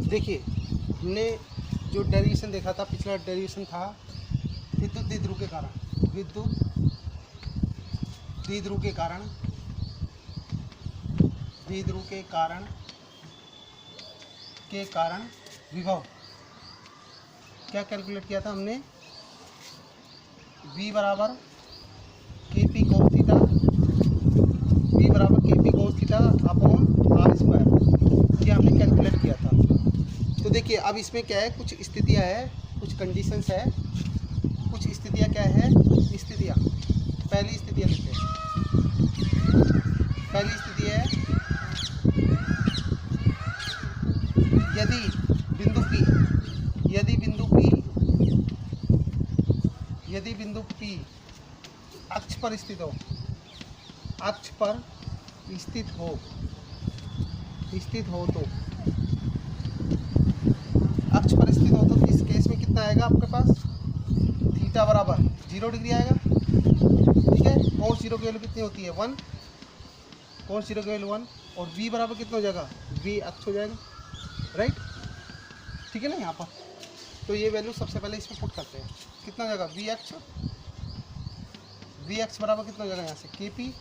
देखिए हमने जो डेरिवेशन देखा था, पिछला डेरिवेशन था विद्युत द्विध्रुव के कारण, विद्युत द्विध्रुव के कारण, द्विध्रुव के कारण विभव क्या कैलकुलेट किया था हमने, V बराबर KP cos थीटा, V बराबर KP cos theta upon R square, ये हमने कैलकुलेट किया था। तो देखिए अब इसमें क्या है, कुछ स्थितियां है, कुछ कंडीशंस है, कुछ स्थितियां क्या है, स्थितियां, पहली स्थितियां लेते हैं। पहली स्थिति है यदि बिंदु P अक्ष पर स्थित हो, अक्ष पर स्थित हो तो अक्ष पर स्थित हो तो इस केस में कितना आएगा आपके पास, थीटा बराबर 0 डिग्री आएगा। ठीक है, cos 0 की वैल्यू कितनी होती है 1, cos 0 की वैल्यू 1, और V बराबर कितना हो जाएगा, V अक्ष हो जाएगा, राइट। ठीक है ना यहाँ पर, तो ये वैल्यू सबसे पहले इसमें पुट करते हैं, कितना हो जाएगा V अक्ष बराबर कितना हो जाएगा यहाँ से KP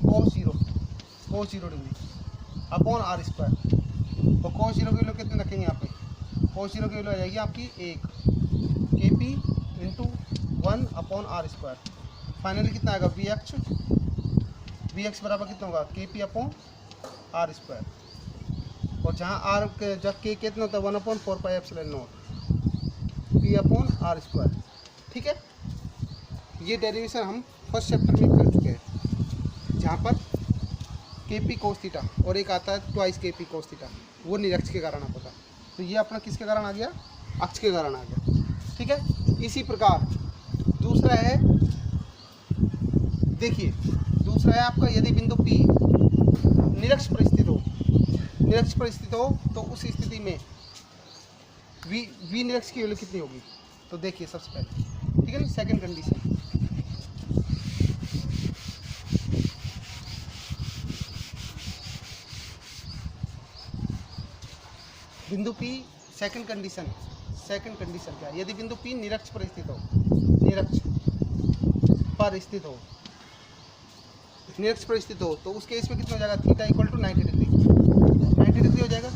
cos 0 degree upon R square, तो cos 0 की वैल्यू कितने रखेंगे यहाँ पे, cos 0 की वैल्यू आ जाएगी आपकी 1 KP into 1 upon R square, finally कितना आएगा V अक्ष बराबर कितना होगा KP अपॉन R स्क्वायर, और जहाँ R जब K कितना होता है 1/4 pi epsilon not P upon R square. ठीक है, ये डेरिवेशन हम फर्स्ट चैप्टर में कर चुके हैं, जहाँ पर KP cos थीटा और एक आता है ट्वाइस KP cos थीटा, वो निरक्ष के कारण आता था। तो ये अपना किसके कारण आ गया, अक्ष के कारण आ गया। ठीक है, इसी प्रकार दूसरा है, देखिए दूसरा है आपका, यदि बिंदु P निरक्ष पर स्थित हो तो उस स्थिति में V निरक्ष की वैल्यू कितनी होगी, तो देखिए सबसे पहले, ठीक है ना, सेकंड कंडीशन, बिंदु P सेकंड कंडीशन क्या है, यदि बिंदु P निरक्ष पर स्थित हो तो उस केस में कितना हो जाएगा, थीटा इक्वल टू 90 डिग्री हो जाएगा।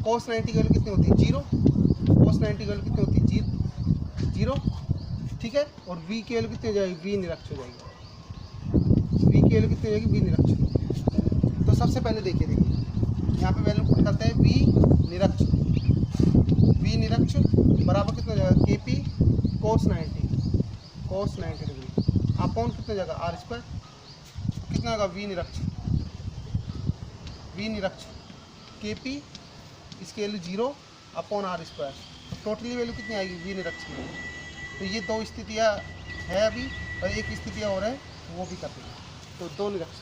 cos 90 की वैल्यू कितनी होती है 0, cos 90 की वैल्यू कितनी होती है 0। ठीक है, और V की वैल्यू कितनी हो जाएगी, V निरक्ष हो जाएगी, V की वैल्यू कितनी हो जाएगी, V निरक्ष। तो सबसे पहले देखिए यहाँ पे वैल्यू पुट करते हैं V निरक्ष बराबर कितना हो जाएगा KP cos 90 डिग्री अपॉन कितना हो जाएगा R स्क्वायर, तो कितना होगा V निरक्ष KP इसकी वैल्यू 0 अपॉन R स्क्वायर, तो टोटली वैल्यू कितनी आएगी V निरक्ष की। तो ये दो स्थितियाँ है अभी, और एक स्थितियाँ और है वो भी करते हैं, तो दो निरक्ष।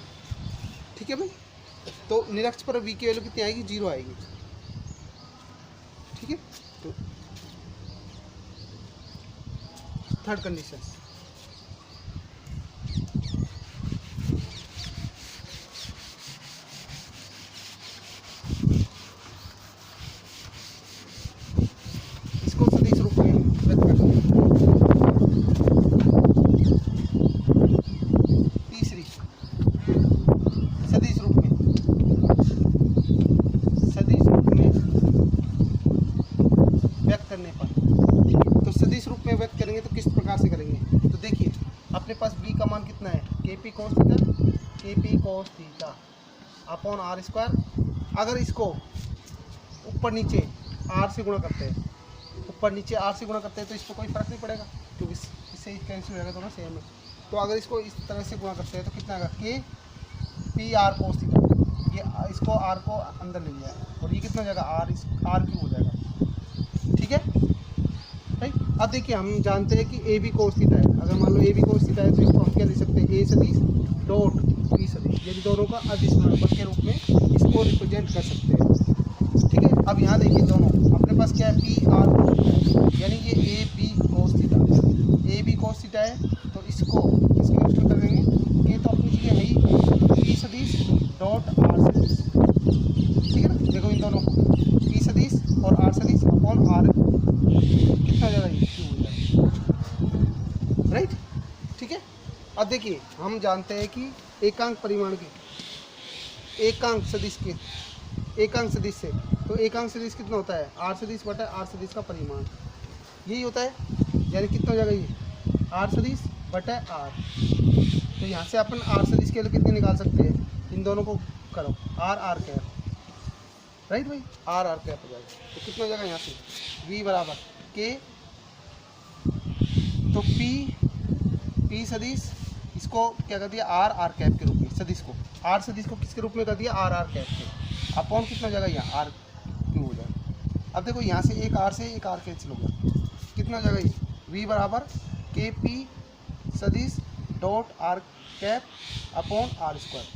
ठीक है भाई, तो निरक्ष पर V की वैल्यू कितनी आएगी, 0 आएगी। ठीक है, तो थर्ड कंडीशन, इसको सदिश रूप में व्यक्त करते हैं। तीसरी, सदिश रूप में व्यक्त करने पर, तो सदिश रूप में व्यक्त करेंगे तो किस प्रकार से करेंगे, तो देखिए अपने पास B का मान कितना है, KP cos theta upon R square. अगर इसको ऊपर नीचे R से गुणा करते हैं, तो इसको कोई फर्क नहीं पड़ेगा, क्योंकि इससे कैंसिल हो जाएगा, दोनों सेम है। तो अगर इसको इस तरह से गुणा करते हैं तो कितना आएगा, KP R cos थीटा, ये इसको R को अंदर ले लिया है, और ये कितना हो जाएगा R क्यूब हो जाएगा। ठीक है भाई, अब देखिए हम जानते हैं कि AB cos थीटा है, अगर मान लो AB cos थीटा है तो इसको हम क्या लिख सकते हैं, A सदिश डॉट B सदिश, यदि दोनों का अदिश गुणनफल के रूप में इसको रिप्रेजेंट कर सकते हैं। ठीक है, अब यहाँ देखिए दोनों अपने पास क्या है, PR यानी ये AB cos थीटा है, तो इसको इसके रूप में कर देंगे, ये तो अपनी जगह है ही B सदिश डॉट R सदिश। ठीक है ना, देखो इन दोनों को P अपॉन आर कितना हो जाएगा, ये क्यू हो जाएगा, राइट। ठीक है, अब देखिए हम जानते हैं कि एकांक परिमाण के एकांक सदिश के एकांक सदिश से, तो एकांक सदिश कितना होता है, आर सदिश बटा आर सदिश का परिमाण, यही होता है। यानी कितना हो जाएगा, ये आर सदिश बटा आर। तो यहाँ से अपन आर सदिश के लिए कितने निकाल सकते हैं, इन दोनों को करो, आर आर कैप, राइट भाई, आर आर कैप हो जाएगा। तो कितना हो जाएगा यहाँ से, वी बराबर के, तो पी सदिश इसको क्या कर दिया, आर आर कैप के रूप में, सदिश को आर सदिश को किसके रूप में कर दिया, आर आर कैप के, अपॉन कितना हो जाएगा, यहाँ आर क्यू हो जाएगा। अब देखो यहाँ से एक आर से एक आर कैंसिल हो गया, कितना हो जाएगा, ये वी बराबर के पी सदिश dot R cap upon R square,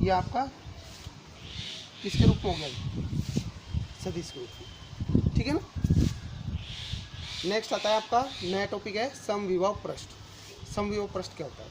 ये आपका किसके रूप में हो गया, सदिश के रूप में। ठीक है ना। नेक्स्ट आता है आपका नया टॉपिक है समविभव पृष्ठ। समविभव पृष्ठ क्या होता है,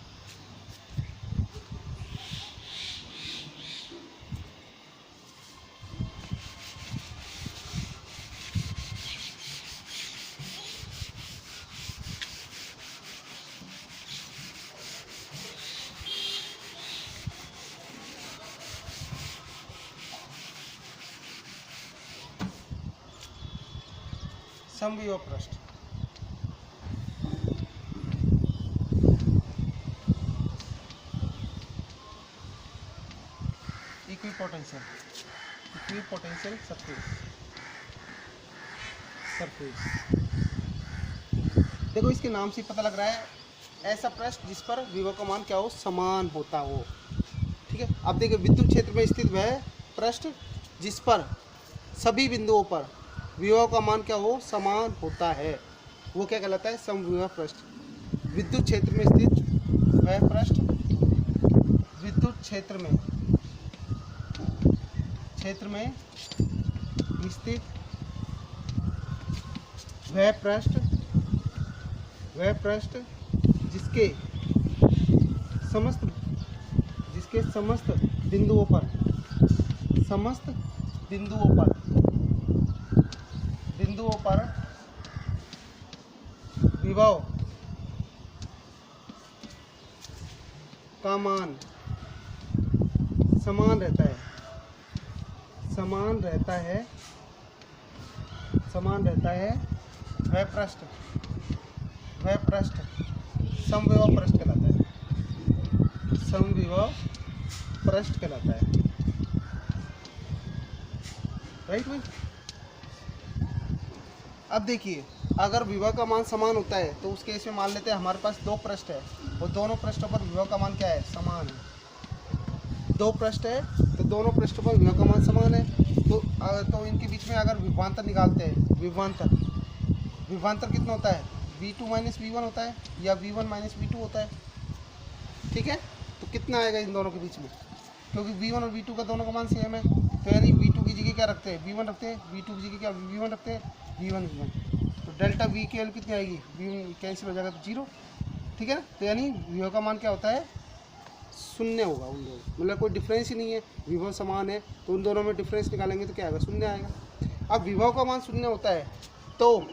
समविभव पृष्ठ इक्विपोटेंशियल सरफेस। देखो इसके नाम से पता लग रहा है, ऐसा पृष्ठ जिस पर विभव का मान क्या हो, समान होता हो। ठीक है, अब देखिए विद्युत क्षेत्र में स्थित वह पृष्ठ जिस पर सभी बिंदुओं पर विभव का मान क्या हो, समान होता है, वो क्या कहलाता है, समविभव पृष्ठ। विद्युत क्षेत्र में स्थित वह पृष्ठ, विद्युत क्षेत्र में स्थित वह पृष्ठ जिसके समस्त बिंदुओं पर विभव का मान समान रहता है, वह पृष्ठ समविभव पृष्ठ कहलाता है, राइट भाई। अब देखिए अगर विभव का मान समान होता है तो उस केस में मान लेते हैं हमारे पास दो पृष्ठ है और दोनों पृष्ठों पर विभव का मान क्या है, समान है। दो पृष्ठ है तो दोनों पृष्ठों पर विभव का मान समान है, तो इनके बीच में अगर विभवांतर निकालते हैं, विभवांतर कितना होता है, v2 माइनस v1 होता है या v1 माइनस v2 होता है। ठीक है, तो कितना आएगा इन दोनों के बीच में, क्योंकि v1 और v2 का दोनों का मान सेम है, तो यानी v2 की जगह क्या रखते हैं, v1 रखते हैं, v2 की जगह क्या v1 रखते हैं, v1, तो डेल्टा v की वैल्यू कितनी आएगी, v कैंसिल हो जाएगा तो 0। ठीक है ना, तो यानी विभव का मान क्या होता है, शून्य होगा उन दोनों, मतलब कोई डिफरेंस ही नहीं है, विभव समान है तो उन दोनों में डिफरेंस निकालेंगे तो क्या आएगा, शून्य आएगा। अब विभव का मान शून्य होता है तो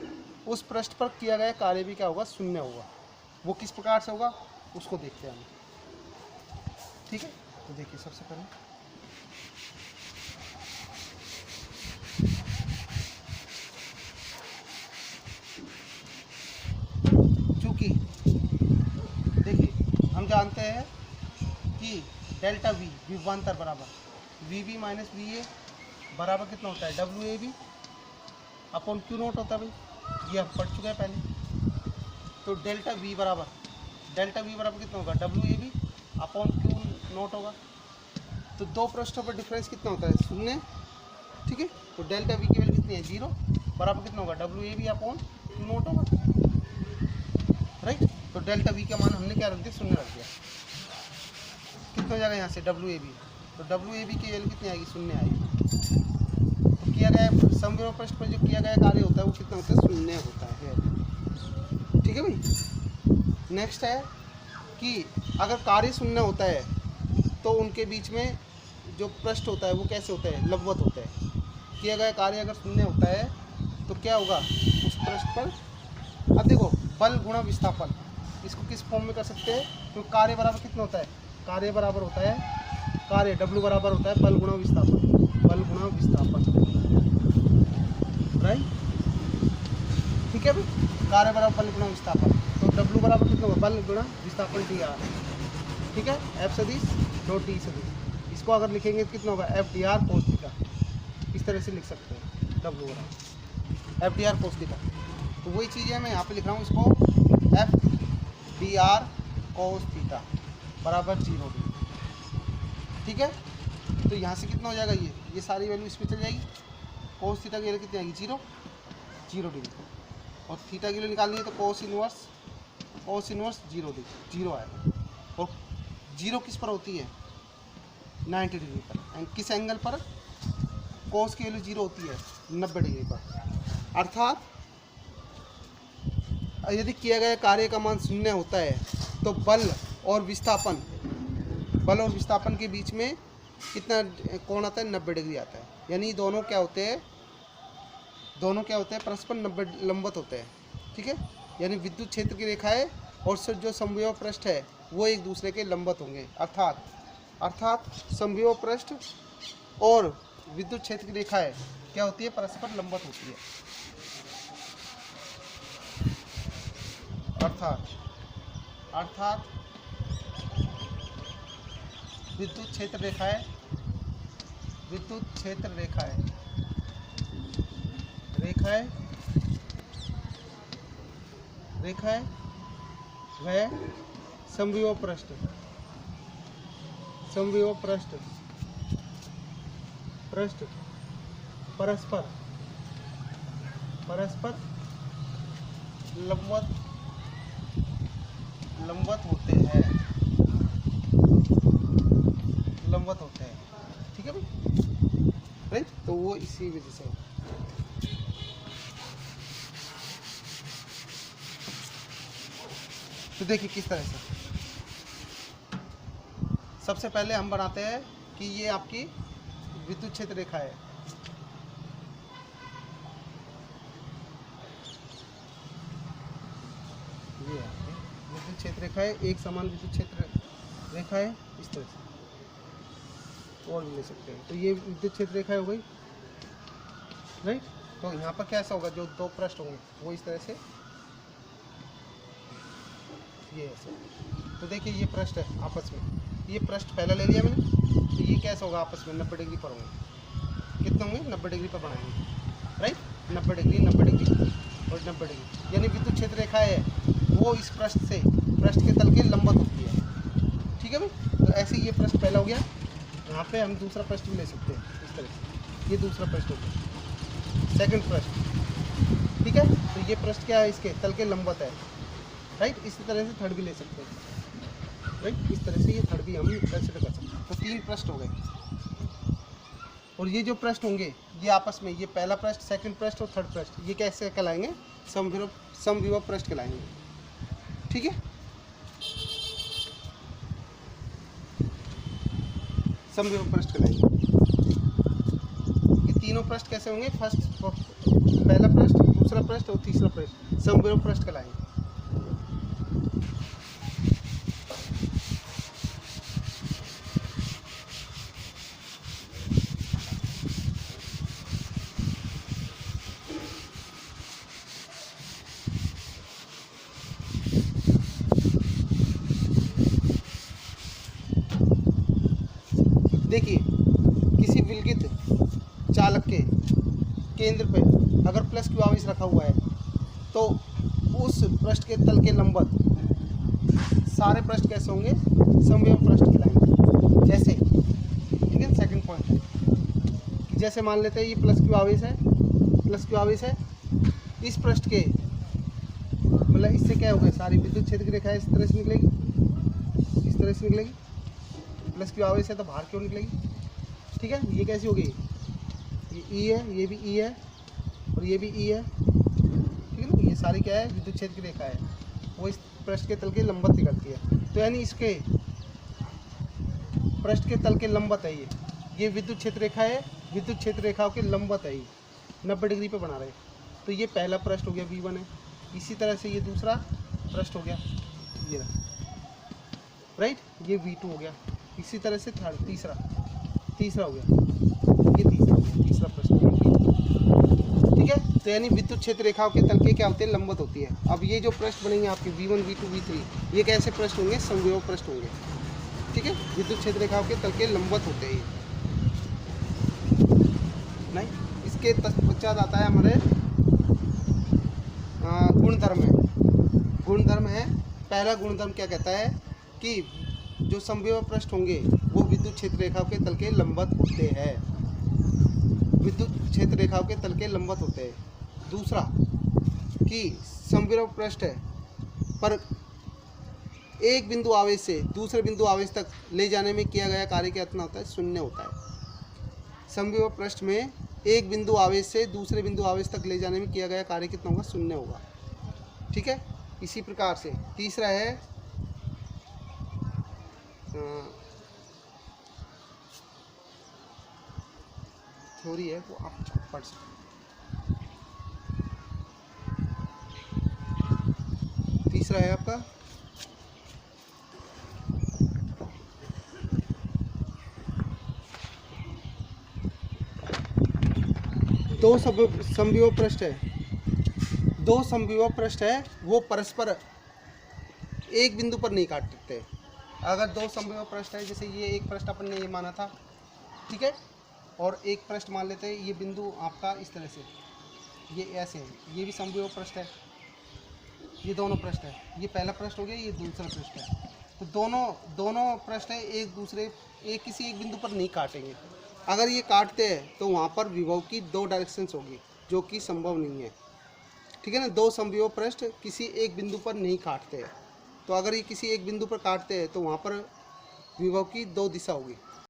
उस पृष्ठ पर किया गया कार्य भी क्या होगा, शून्य होगा। वो किस प्रकार से होगा उसको देखते हैं हम। ठीक है, तो देखिए सबसे पहले चूँकि देखिए हम जानते हैं कि डेल्टा वी विभवांतर बराबर V B minus V A बराबर कितना होता है, W A B upon Q nought होता है भाई, ये हम पढ़ चुके हैं पहले। तो डेल्टा वी बराबर कितना होगा, W A B upon Q nought होगा। तो दो पृष्ठों पर डिफरेंस कितना होता है, शून्य। ठीक है, तो डेल्टा वी की वैल्यू कितनी है, 0 बराबर कितना होगा, W A B upon Q nought होगा, राइट। तो डेल्टा वी का मान हमने क्या रख दिया, शून्य रख दिया। कितना हो जाएगा यहाँ से डब्ल्यू ए बी, तो डब्ल्यू ए बी की वैल्यू कितनी आएगी, शून्य आएगी। तो किया गया समविभव पृष्ठ पर जो किया गया कार्य होता है वो कितना होता है, शून्य होता है। ठीक है भाई। नेक्स्ट है कि अगर कार्य शून्य होता है तो उनके बीच में जो पृष्ठ होता है वो कैसे होता है, लंबवत होता है। किया गया कार्य अगर शून्य होता है तो क्या होगा उस पृष्ठ पर। अब देखो बल गुणा विस्थापन, इसको किस फॉर्म में कर सकते हैं, तो कार्य बराबर कितना होता है, कार्य बराबर होता है, कार्य W बराबर होता है बल गुणा विस्थापन, बल गुणा विस्थापन, राइट। ठीक है भाई, कार्य बराबर बल गुणा विस्थापन, तो W बराबर कितना होगा, बल गुणा विस्थापन dr। ठीक है, F सदिश डॉट D सदिश, इसको अगर लिखेंगे तो कितना होगा, F dr cos थीटा, इस तरह से लिख सकते हैं, W बराबर F dr cos थीटा। तो वही चीज़ है, मैं यहाँ पे लिख रहा हूँ इसको F dr cos थीटा बराबर 0 डिग्री। ठीक है, तो यहाँ से कितना हो जाएगा, ये सारी वैल्यू इसमें चल जाएगी, cos थीटा की वैल्यू कितनी आएगी, 0 डिग्री, और थीटा की वैल्यू निकालनी है तो cos इनवर्स 0 डिग्री, 0 आएगा। और 0 किस पर होती है, 90 डिग्री पर, एंड किस एंगल पर, cos की वैल्यू 0 होती है 90 डिग्री पर। अर्थात यदि किया गया कार्य का मान 0 होता है तो बल और विस्थापन के बीच में कितना कोण आता है, 90 डिग्री आता है। यानी दोनों क्या होते हैं, परस्पर 90 लंबवत होते हैं। ठीक है, यानी विद्युत क्षेत्र की रेखाएं और जो समविभव पृष्ठ है वो एक दूसरे के लंबवत होंगे। अर्थात समविभव पृष्ठ और विद्युत क्षेत्र की रेखाएं क्या होती है, परस्पर लंबवत होती है। अर्थात विद्युत क्षेत्र रेखाएं वह समविभव पृष्ठ परस्पर लंबवत होते हैं। ठीक है भाई, राइट। तो वो इसी वजह से, तो देखिए किस तरह से सबसे पहले हम बनाते हैं कि ये आपकी विद्युत क्षेत्र रेखा है। ये विद्युत क्षेत्र रेखा है, एक समान विद्युत क्षेत्र रेखा है, इस तरह से और भी ले सकते हैं। तो ये विद्युत क्षेत्र रेखा हो गई, राइट। तो यहाँ पर कैसा होगा, जो दो पृष्ठ होंगे वो इस तरह से, ये ऐसे। तो देखिए ये पृष्ठ है आपस में, ये पृष्ठ पहला ले लिया मैंने, तो ये कैसा होगा, आपस में 90 डिग्री पर होंगे। कितने होंगे, 90 डिग्री पर बनाएंगे, राइट। 90 डिग्री और 90 डिग्री, यानी विद्युत क्षेत्र रेखा है वो इस पृष्ठ के तल के लंबवत होती है। ठीक है भाई, तो ऐसे ये पृष्ठ पहला हो गया। यहाँ पे हम दूसरा पृष्ठ भी ले सकते हैं इस तरह से, ये दूसरा पृष्ठ हो गया, सेकंड पृष्ठ। ठीक है, तो ये पृष्ठ क्या है, इसके तल के लंबवत है, राइट। इसी तरह से थर्ड भी ले सकते हैं, राइट। इस तरह से ये थर्ड भी हम कंसिडर कर सकते हैं। तो 3 पृष्ठ हो गए, और ये जो पृष्ठ होंगे ये आपस में, ये पहला पृष्ठ, सेकंड पृष्ठ और थर्ड पृष्ठ, ये कैसे कहलाएंगे, समविभव पृष्ठ कहलाएंगे। ठीक है, समविभव पृष्ठ कहलाएंगे। ये तीनों पृष्ठ कैसे होंगे, पहला पृष्ठ, दूसरा पृष्ठ और तीसरा पृष्ठ समविभव पृष्ठ कहलाएंगे। देखिए किसी विलगित चालक के केंद्र पे अगर प्लस क्यू आवेश रखा हुआ है तो उस पृष्ठ के तल के लंबवत सारे पृष्ठ कैसे होंगे, समविभव पृष्ठ कहलाएंगे। जैसे, ठीक है, सेकंड पॉइंट है, जैसे मान लेते हैं ये प्लस क्यू आवेश है, इस पृष्ठ के मतलब इससे क्या होगा, सारी विद्युत क्षेत्र की रेखाएं इस तरह से निकलेगी, प्लस क्यू आवेश है तो बाहर क्यों निकलेगी। ठीक है, ये कैसी होगी, ये ई है, ये भी ई है और ये भी ई है। ठीक है ना, ये सारी क्या है, विद्युत क्षेत्र की रेखा है, वो इस पृष्ठ के तल के लंबवत निकलती है। तो यानी इसके पृष्ठ के तल के लंबवत है ये विद्युत क्षेत्र रेखा है, विद्युत क्षेत्र रेखाओं के लंबवत है ये 90 डिग्री पे बना रहे। तो ये पहला पृष्ठ हो गया V1 है। इसी तरह से ये दूसरा पृष्ठ हो गया, ये राइट, ये V2 हो गया। इसी तरह से तीसरा हो गया, ये तीसरा पृष्ठ हो गया। ठीक है, तो यानी विद्युत क्षेत्र रेखाओं के तल के क्या होते हैं, लंबवत होती है। अब ये जो पृष्ठ बनेंगे आपके V1, V2, V3, ये कैसे पृष्ठ होंगे, समविभव पृष्ठ होंगे। ठीक है, विद्युत क्षेत्र रेखाओं के तल के लंबवत होते हैं नहीं। इसके पश्चात आता है हमारे गुणधर्म है। गुणधर्म है, पहला गुणधर्म क्या कहता है कि जो समविभव पृष्ठ होंगे वो विद्युत क्षेत्र रेखाओं के तल के लंबवत होते हैं, विद्युत क्षेत्र रेखाओं के तल के लंबवत होते हैं। दूसरा कि समविभव पृष्ठ है पर एक बिंदु आवेश से दूसरे बिंदु आवेश तक ले जाने में किया गया कार्य कितना होता है, शून्य होता है। समविभव पृष्ठ में एक बिंदु आवेश से दूसरे बिंदु आवेश तक ले जाने में किया गया कार्य कितना होगा, शून्य होगा। ठीक है, इसी प्रकार से तीसरा है थ्योरी है, वो आप पढ़ सकते। तीसरा है आपका दो समविभव पृष्ठ है, दो समविभव पृष्ठ है वो परस्पर एक बिंदु पर नहीं काट सकते। अगर दो समविभव पृष्ठ है, जैसे ये एक पृष्ठ अपन ने ये माना था, ठीक है, और एक पृष्ठ मान लेते हैं, ये बिंदु आपका इस तरह से, ये ऐसे है, ये भी समविभव पृष्ठ है, ये दोनों पृष्ठ है, ये पहला पृष्ठ हो गया, ये दूसरा पृष्ठ है। तो दोनों पृष्ठ है एक किसी एक बिंदु पर नहीं काटेंगे। अगर ये काटते हैं तो वहाँ पर विभव की दो डायरेक्शंस होगी, जो कि संभव नहीं है। ठीक है ना, दो समविभव पृष्ठ किसी एक बिंदु पर नहीं काटते हैं। तो अगर ये किसी एक बिंदु पर काटते हैं तो वहाँ पर विभव की दो दिशा होगी।